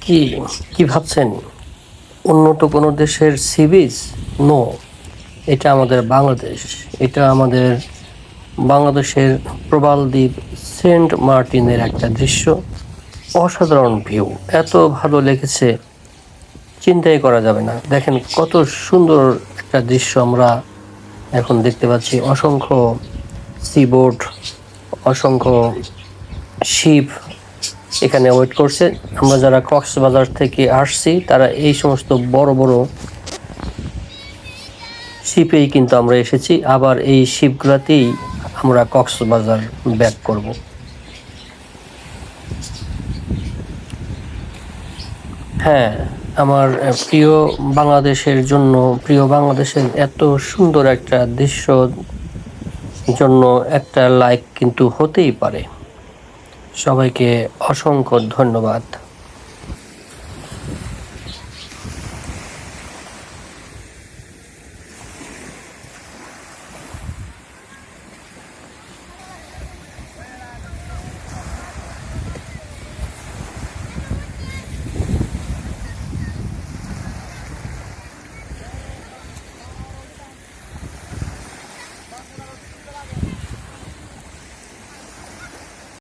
কি কি ভাবছেন? উন্নত কোনো দেশের সি বিচ? নো, এটা আমাদের বাংলাদেশ। এটা আমাদের বাংলাদেশের প্রবাল দ্বীপ সেন্ট মার্টিনের একটা দৃশ্য। অসাধারণ ভিউ, এত ভালো লেগেছে চিন্তাই করা যাবে না। দেখেন কত সুন্দর একটা দৃশ্য আমরা এখন দেখতে পাচ্ছি। অসংখ্য সিবোট, অসংখ্য শিপ এখানে ওয়েট করছে। আমরা যারা কক্সবাজার থেকে আসছি তারা এই সমস্ত বড় বড় শিপেই কিন্তু আমরা এসেছি। আবার এই শিপগুলাতেই আমরা কক্সবাজার ব্যাক করব। হ্যাঁ, আমার প্রিয় বাংলাদেশের জন্য, প্রিয় বাংলাদেশের এত সুন্দর একটা দৃশ্য জন্য একটা লাইক কিন্তু হতেই পারে। সবাইকে অসংখ্য ধন্যবাদ।